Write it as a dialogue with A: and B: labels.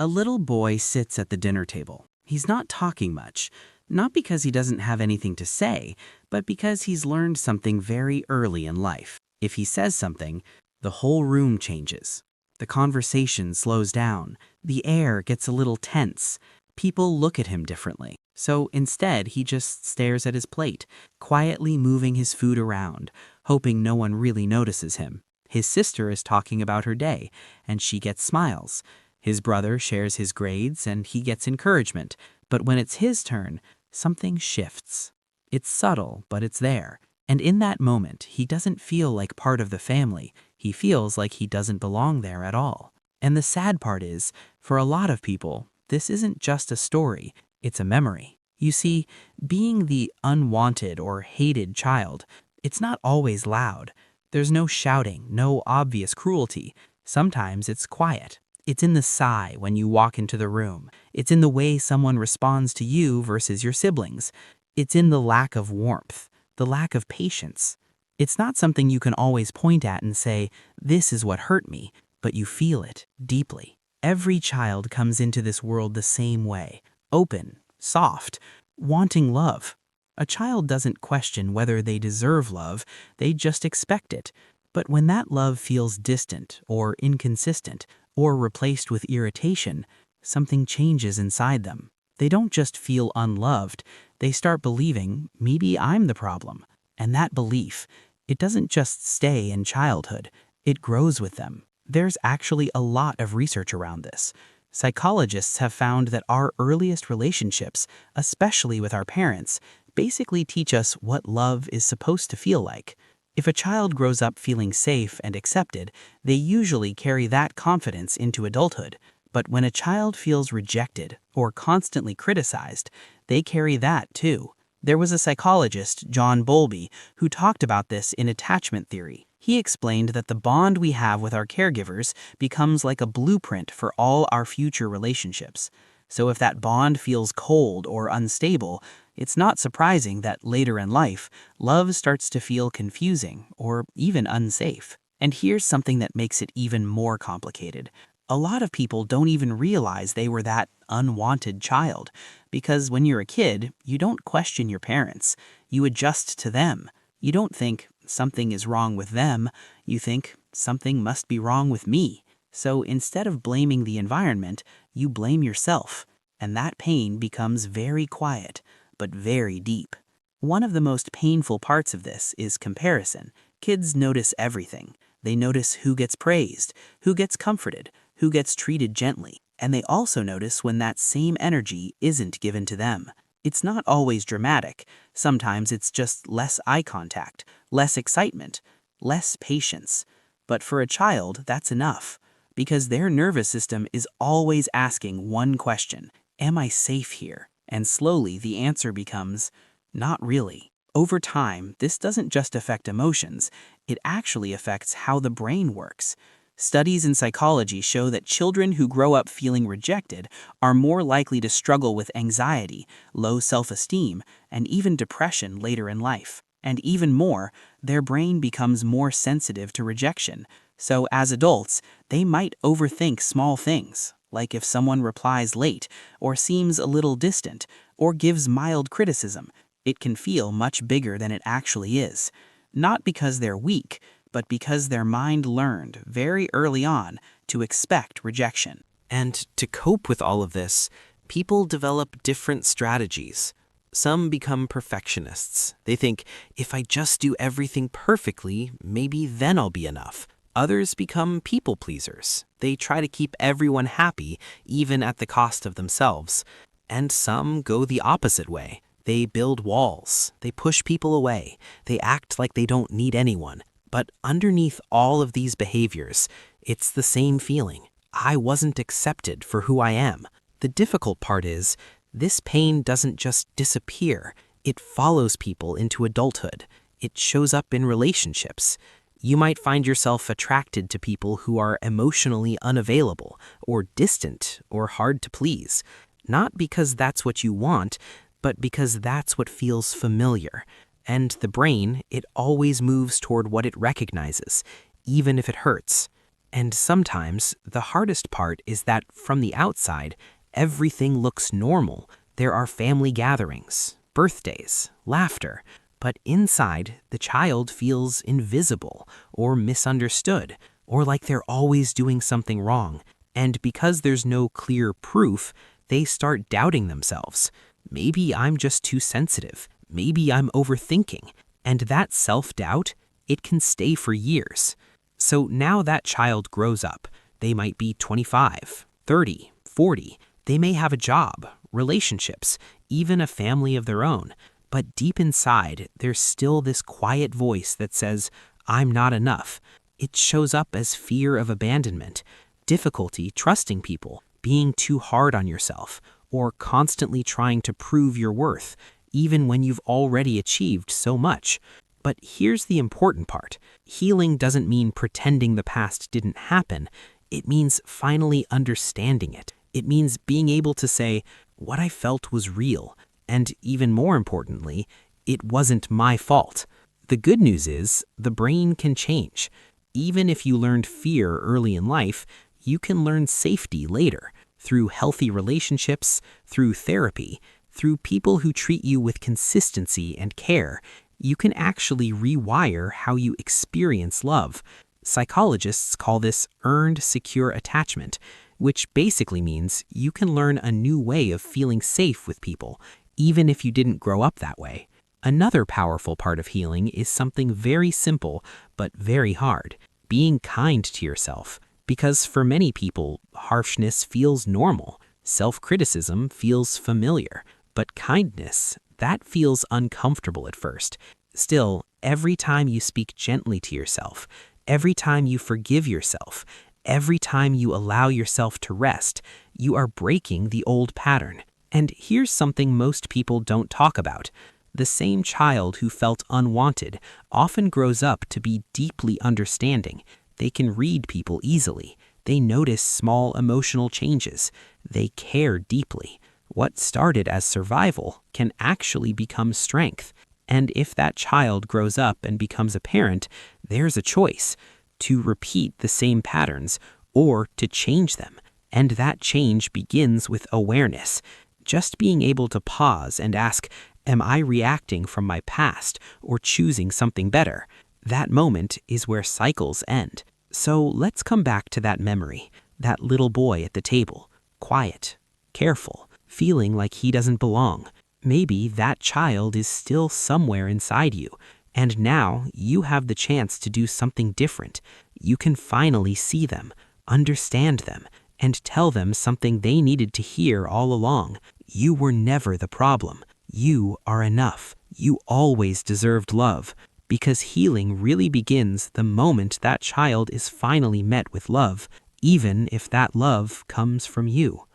A: A little boy sits at the dinner table. He's not talking much, not because he doesn't have anything to say, but because he's learned something very early in life. If he says something, the whole room changes. The conversation slows down. The air gets a little tense. People look at him differently. So instead, he just stares at his plate, quietly moving his food around, hoping no one really notices him. His sister is talking about her day, and she gets smiles. His brother shares his grades, and he gets encouragement. But when it's his turn, something shifts. It's subtle, but it's there. And in that moment, he doesn't feel like part of the family. He feels like he doesn't belong there at all. And the sad part is, for a lot of people, this isn't just a story, it's a memory. You see, being the unwanted or hated child, it's not always loud. There's no shouting, no obvious cruelty. Sometimes it's quiet. It's in the sigh when you walk into the room. It's in the way someone responds to you versus your siblings. It's in the lack of warmth, the lack of patience. It's not something you can always point at and say, this is what hurt me, but you feel it deeply. Every child comes into this world the same way, open, soft, wanting love. A child doesn't question whether they deserve love, they just expect it. But when that love feels distant or inconsistent or replaced with irritation, something changes inside them. They don't just feel unloved, they start believing, maybe I'm the problem. And that belief, it doesn't just stay in childhood, it grows with them. There's actually a lot of research around this. Psychologists have found that our earliest relationships, especially with our parents, basically teach us what love is supposed to feel like. If a child grows up feeling safe and accepted, they usually carry that confidence into adulthood. But when a child feels rejected or constantly criticized, they carry that too. There was a psychologist, John Bowlby, who talked about this in attachment theory. He explained that the bond we have with our caregivers becomes like a blueprint for all our future relationships. So if that bond feels cold or unstable, it's not surprising that later in life, love starts to feel confusing or even unsafe. And here's something that makes it even more complicated. A lot of people don't even realize they were that unwanted child, because when you're a kid, you don't question your parents. You adjust to them. You don't think something is wrong with them. You think something must be wrong with me. So instead of blaming the environment, you blame yourself. And that pain becomes very quiet, but very deep. One of the most painful parts of this is comparison. Kids notice everything. They notice who gets praised, who gets comforted, who gets treated gently. And they also notice when that same energy isn't given to them. It's not always dramatic. Sometimes it's just less eye contact, less excitement, less patience. But for a child, that's enough, because their nervous system is always asking one question: am I safe here? And slowly the answer becomes, not really. Over time, this doesn't just affect emotions, it actually affects how the brain works. Studies in psychology show that children who grow up feeling rejected are more likely to struggle with anxiety, low self-esteem, and even depression later in life. And even more, their brain becomes more sensitive to rejection. So as adults, they might overthink small things, like if someone replies late, or seems a little distant, or gives mild criticism. It can feel much bigger than it actually is. Not because they're weak, but because their mind learned very early on to expect rejection.
B: And to cope with all of this, people develop different strategies. Some become perfectionists. They think, if I just do everything perfectly, maybe then I'll be enough. Others become people pleasers. They try to keep everyone happy, even at the cost of themselves. And some go the opposite way. They build walls. They push people away. They act like they don't need anyone. But underneath all of these behaviors, it's the same feeling. I wasn't accepted for who I am. The difficult part is, this pain doesn't just disappear. It follows people into adulthood. It shows up in relationships. You might find yourself attracted to people who are emotionally unavailable, or distant, or hard to please. Not because that's what you want, but because that's what feels familiar. And the brain, it always moves toward what it recognizes, even if it hurts. And sometimes the hardest part is that from the outside, everything looks normal. There are family gatherings, birthdays, laughter, but inside, the child feels invisible or misunderstood, or like they're always doing something wrong. And because there's no clear proof, they start doubting themselves. Maybe I'm just too sensitive. Maybe I'm overthinking. And that self-doubt, it can stay for years. So now that child grows up. They might be 25, 30, 40. They may have a job, relationships, even a family of their own. But deep inside, there's still this quiet voice that says, I'm not enough. It shows up as fear of abandonment, difficulty trusting people, being too hard on yourself, or constantly trying to prove your worth, even when you've already achieved so much. But here's the important part. Healing doesn't mean pretending the past didn't happen. It means finally understanding it. It means being able to say, what I felt was real. And even more importantly, it wasn't my fault. The good news is, the brain can change. Even if you learned fear early in life, you can learn safety later, through healthy relationships, through therapy, through people who treat you with consistency and care. You can actually rewire how you experience love. Psychologists call this earned secure attachment, which basically means you can learn a new way of feeling safe with people, even if you didn't grow up that way. Another powerful part of healing is something very simple, but very hard: being kind to yourself. Because for many people, harshness feels normal, self-criticism feels familiar, but kindness, that feels uncomfortable at first. Still, every time you speak gently to yourself, every time you forgive yourself, every time you allow yourself to rest, you are breaking the old pattern. And here's something most people don't talk about. The same child who felt unwanted often grows up to be deeply understanding. They can read people easily. They notice small emotional changes. They care deeply. What started as survival can actually become strength. And if that child grows up and becomes a parent, there's a choice: to repeat the same patterns or to change them. And that change begins with awareness. Just being able to pause and ask, am I reacting from my past or choosing something better? That moment is where cycles end. So let's come back to that memory, that little boy at the table, quiet, careful, feeling like he doesn't belong. Maybe that child is still somewhere inside you, and now you have the chance to do something different. You can finally see them, understand them, and tell them something they needed to hear all along. You were never the problem. You are enough. You always deserved love. Because healing really begins the moment that child is finally met with love, even if that love comes from you.